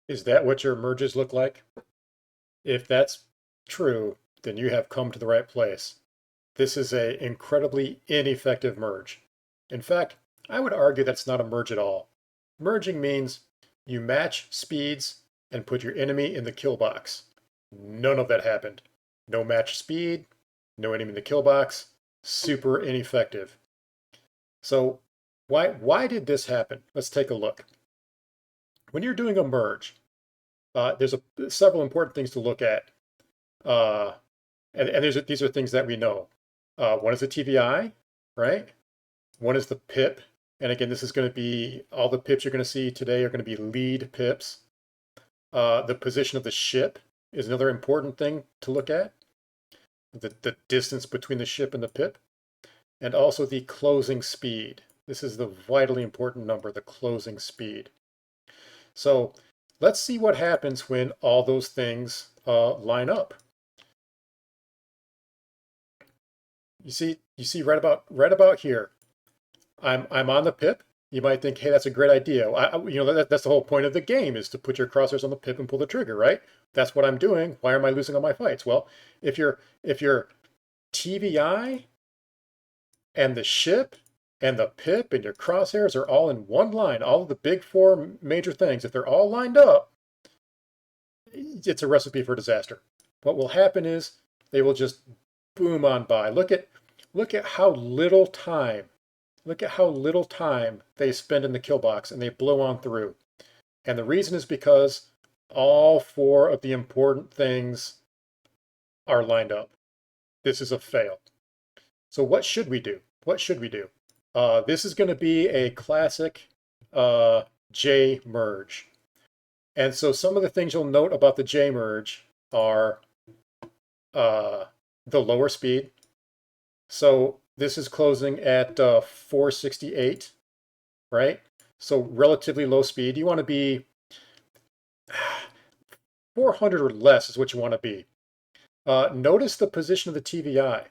Is that what your merges look like? If that's true, then you have come to the right place. This is an incredibly ineffective merge. In fact, I would argue that's not a merge at all. Merging means you match speeds and put your enemy in the kill box. None of that happened. No match speed, no enemy in the kill box, super ineffective. So why did this happen? Let's take a look. When you're doing a merge, there's several important things to look at. Uh, and these are things that we know. One is the TVI, right? One is the pip. And again, this is going to be, all the pips you're going to see today are going to be lead pips. The position of the ship is another important thing to look at. The distance between the ship and the pip. And also the closing speed. This is the vitally important number, the closing speed. So let's see what happens when all those things line up. You see right about here. I'm on the pip. You might think, hey, that's a great idea. That's the whole point of the game is to put your crosshairs on the pip and pull the trigger, right? That's what I'm doing. Why am I losing all my fights? Well, if your TVI and the ship and the pip and your crosshairs are all in one line, all of the big four major things, if they're all lined up, it's a recipe for disaster. What will happen is they will just boom on by. Look at how little time. Look at how little time they spend in the kill box and they blow on through. And the reason is because all four of the important things are lined up. This is a fail. So what should we do? What should we do? This is going to be a classic J merge. And so some of the things you'll note about the J merge are the lower speed. So this is closing at 468, right? So relatively low speed. You want to be 400 or less is what you want to be. Notice the position of the TVI.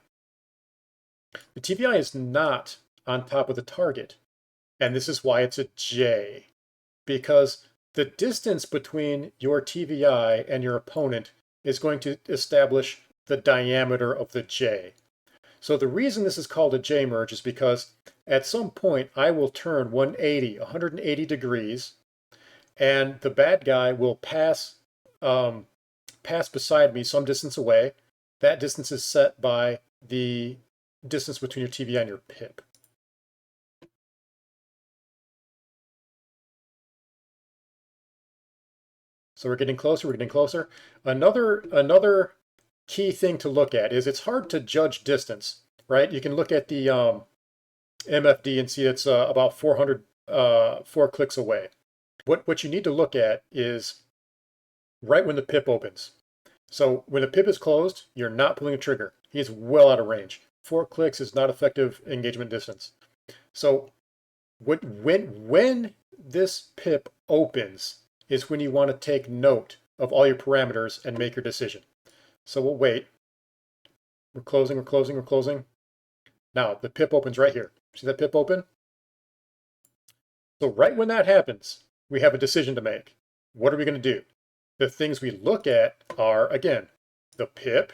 The TVI is not on top of the target. And this is why it's a J. Because the distance between your TVI and your opponent is going to establish the diameter of the J. So the reason this is called a J merge is because at some point I will turn 180 degrees, and the bad guy will pass beside me some distance away. That distance is set by the distance between your TVI and your pip. So we're getting closer, we're getting closer. Another key thing to look at is it's hard to judge distance, right? You can look at the MFD and see it's about 4 clicks away. What you need to look at is right when the pip opens. So when the pip is closed, you're not pulling a trigger. He is well out of range. 4 clicks is not effective engagement distance. So when this pip opens is when you want to take note of all your parameters and make your decision. So we'll wait. We're closing, we're closing, we're closing. Now the pip opens right here. See that pip open? So right when that happens, we have a decision to make. What are we going to do? The things we look at are, again, the pip,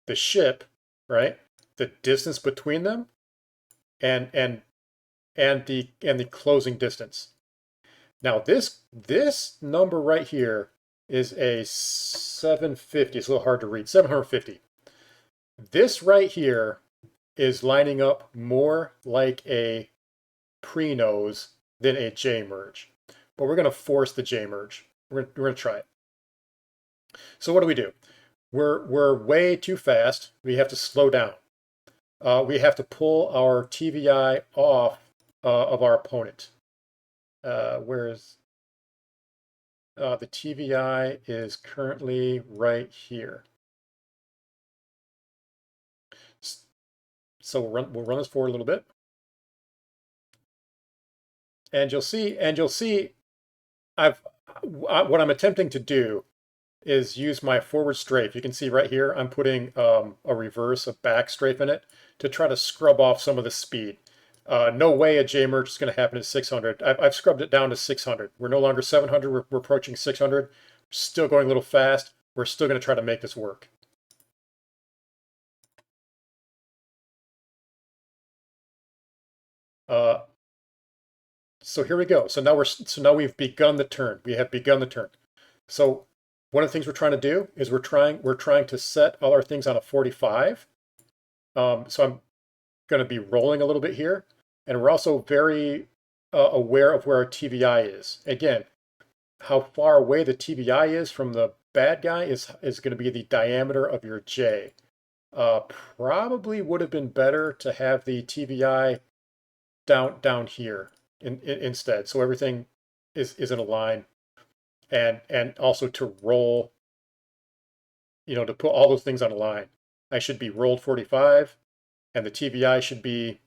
the ship, right? The distance between them, and the closing distance. Now this number right here is a 750. It's a little hard to read. 750. This right here is lining up more like a pre-nose than a J merge. But we're going to force the J merge. We're going to try it. So what do? We're way too fast. We have to slow down. We have to pull our TVI off of our opponent. Whereas the TVI is currently right here. So we'll run this forward a little bit. And you'll see what I'm attempting to do is use my forward strafe. You can see right here, I'm putting a back strafe in it to try to scrub off some of the speed. No way a J merge is going to happen at 600. I've scrubbed it down to 600. We're no longer 700. We're approaching 600. Still going a little fast. We're still going to try to make this work. So here we go. So now we've begun the turn. We have begun the turn. So one of the things we're trying to do is we're trying to set all our things on a 45. So I'm going to be rolling a little bit here, and we're also very aware of where our TVI is. Again, how far away the TVI is from the bad guy is going to be the diameter of your J. Probably would have been better to have the TVI down here instead, so everything is in a line, and also to roll, to put all those things on a line. I should be rolled 45, and the TVI should be,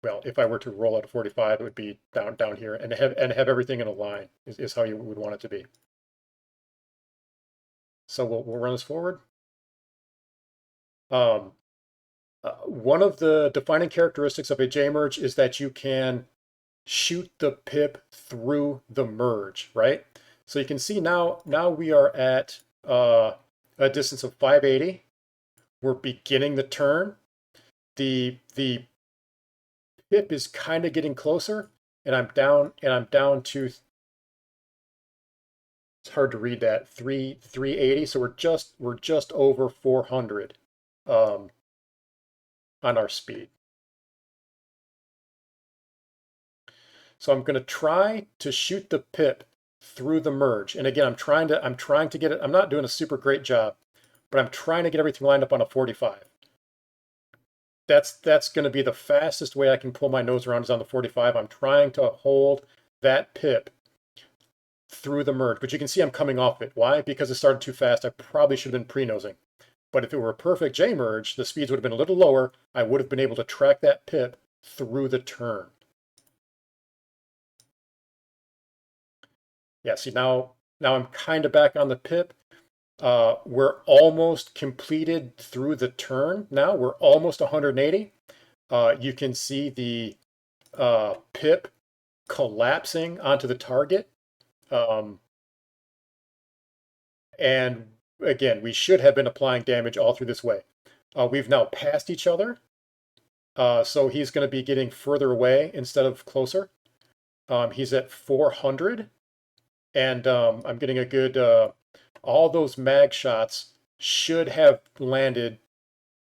well, if I were to roll out a 45, it would be down here, and have everything in a line is how you would want it to be. So we'll run this forward. One of the defining characteristics of a J-merge is that you can shoot the pip through the merge, right? So you can see now we are at a distance of 580. We're beginning the turn. The pip is kind of getting closer, and I'm down to, it's hard to read that, 380. So we're just over 400 on our speed. So I'm going to try to shoot the pip through the merge. And again, I'm trying to get it. I'm not doing a super great job, but I'm trying to get everything lined up on a 45. That's going to be the fastest way I can pull my nose around is on the 45. I'm trying to hold that pip through the merge, but you can see I'm coming off it. Why? Because it started too fast. I probably should have been pre-nosing. But if it were a perfect J merge, the speeds would have been a little lower. I would have been able to track that pip through the turn. Yeah, see now I'm kind of back on the pip. We're almost completed through the turn now. We're almost 180. You can see the pip collapsing onto the target. And again, we should have been applying damage all through this way. We've now passed each other. So he's going to be getting further away instead of closer. He's at 400. And I'm getting a good, all those mag shots should have landed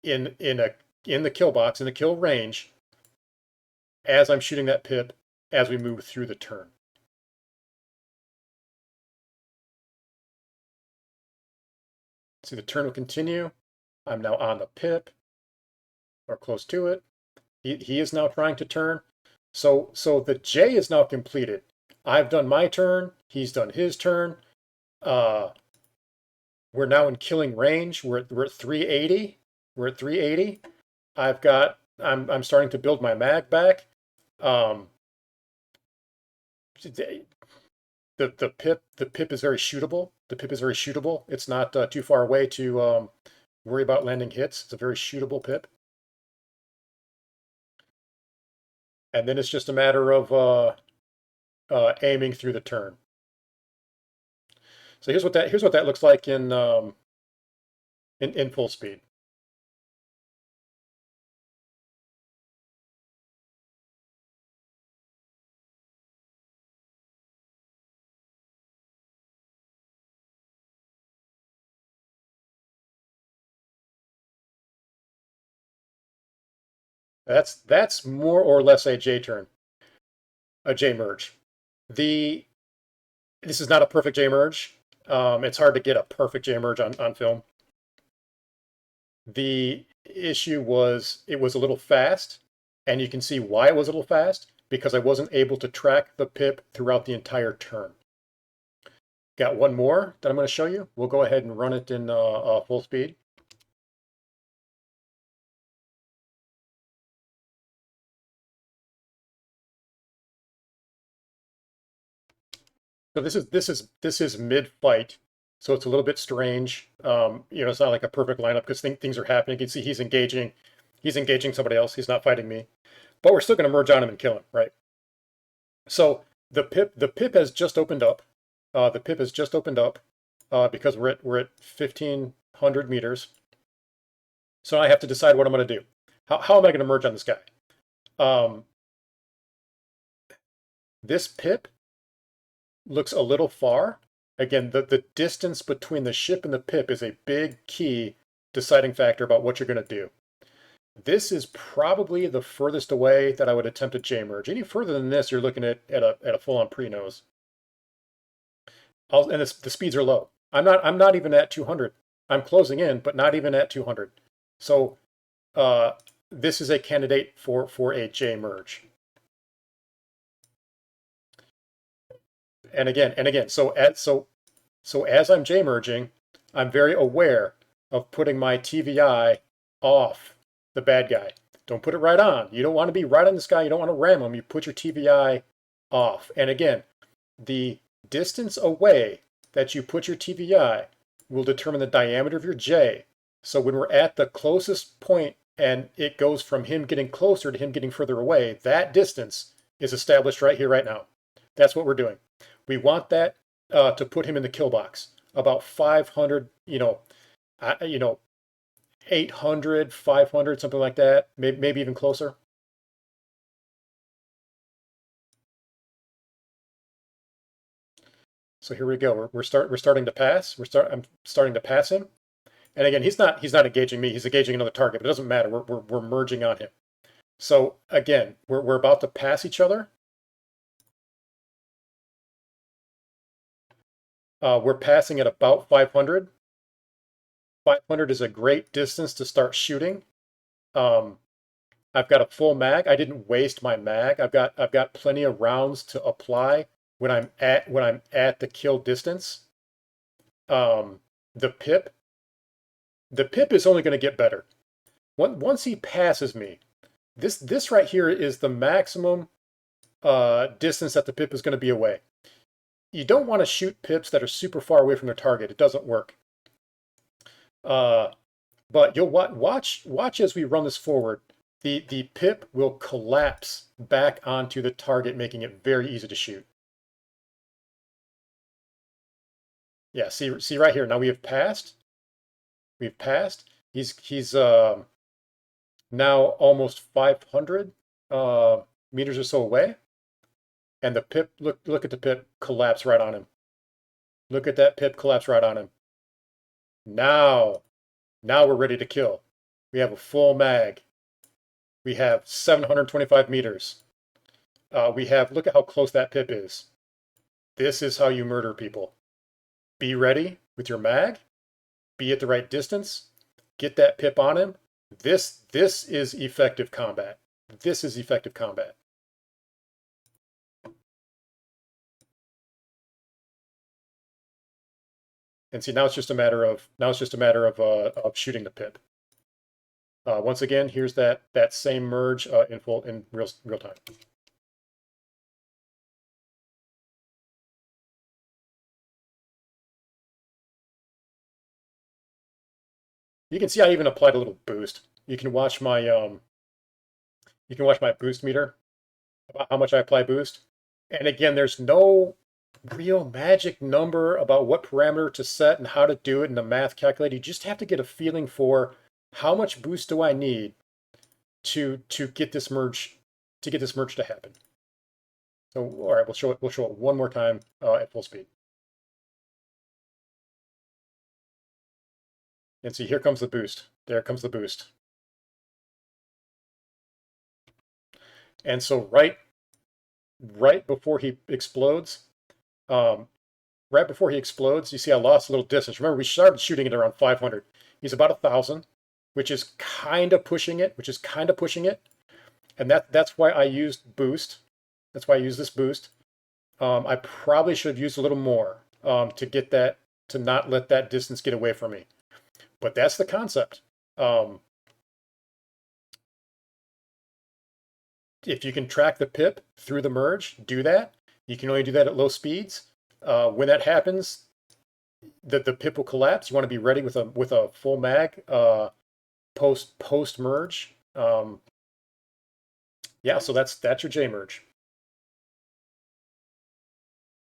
in the kill box, in the kill range, as I'm shooting that pip as we move through the turn. See, the turn will continue. I'm now on the pip, or close to it. He is now trying to turn. So the J is now completed. I've done my turn. He's done his turn. We're now in killing range. We're at 380. We're at 380. I'm starting to build my mag back. The pip is very shootable. The pip is very shootable. It's not too far away to worry about landing hits. It's a very shootable pip. And then it's just a matter of aiming through the turn. So here's what that looks like in full speed. That's more or less a J turn, a J merge. This is not a perfect J merge. It's hard to get a perfect J merge on film. The issue was it was a little fast, and you can see why it was a little fast, because I wasn't able to track the pip throughout the entire turn. Got one more that I'm going to show you. We'll go ahead and run it in full speed. So this is mid-fight, so it's a little bit strange. It's not like a perfect lineup because things are happening. You can see he's engaging. He's engaging somebody else. He's not fighting me, but we're still going to merge on him and kill him, right? So the pip has just opened up. The pip has just opened up because we're at 1,500 meters. So I have to decide what I'm going to do. How am I going to merge on this guy? Um, this pip looks a little far. Again, the distance between the ship and the pip is a big key deciding factor about what you're going to do. This is probably the furthest away that I would attempt a J-merge. Any further than this, you're looking at a full-on pre-nose. And the speeds are low. I'm not even at 200. I'm closing in, but not even at 200. So this is a candidate for a J-merge. And again, so as I'm J-merging, I'm very aware of putting my TVI off the bad guy. Don't put it right on. You don't want to be right on this guy. You don't want to ram him. You put your TVI off. And again, the distance away that you put your TVI will determine the diameter of your J. So when we're at the closest point and it goes from him getting closer to him getting further away, that distance is established right here, right now. That's what we're doing. We want that to put him in the kill box. About 500, 800, 500, something like that. Maybe even closer. So here we go. We're starting to pass. I'm starting to pass him. And again, he's not engaging me. He's engaging another target. But it doesn't matter. We're merging on him. So again, we're about to pass each other. We're passing at about 500. 500 is a great distance to start shooting. I've got a full mag. I didn't waste my mag. I've got plenty of rounds to apply when I'm at the kill distance. The pip is only going to get better. Once he passes me, this right here is the maximum distance that the pip is going to be away. You don't want to shoot pips that are super far away from their target. It doesn't work. But you'll watch as we run this forward. The pip will collapse back onto the target, making it very easy to shoot. Yeah, see right here. Now we have passed. We've passed. He's now almost 500 meters or so away. And the pip, look at the pip collapse right on him. Look at that pip collapse right on him. Now we're ready to kill. We have a full mag. We have 725 meters. Look at how close that pip is. This is how you murder people. Be ready with your mag. Be at the right distance. Get that pip on him. This is effective combat. This is effective combat. And see, now it's just a matter of shooting the pip. Once again, here's that same merge in real time. You can see I even applied a little boost. You can watch my boost meter about how much I apply boost. And again, there's no real magic number about what parameter to set and how to do it in the math calculator. You just have to get a feeling for how much boost do I need to get this merge to happen. So all right, we'll show it one more time at full speed. And see, here comes the boost. There comes the boost. And so right before he explodes, you see I lost a little distance. Remember, we started shooting it around 500. He's about 1,000, which is kind of pushing it. And that's why I used boost. That's why I used this boost. I probably should have used a little more to not let that distance get away from me. But that's the concept. If you can track the pip through the merge, do that. You can only do that at low speeds. When that happens, the pip will collapse. You want to be ready with a full mag post merge. Yeah, so that's your J merge.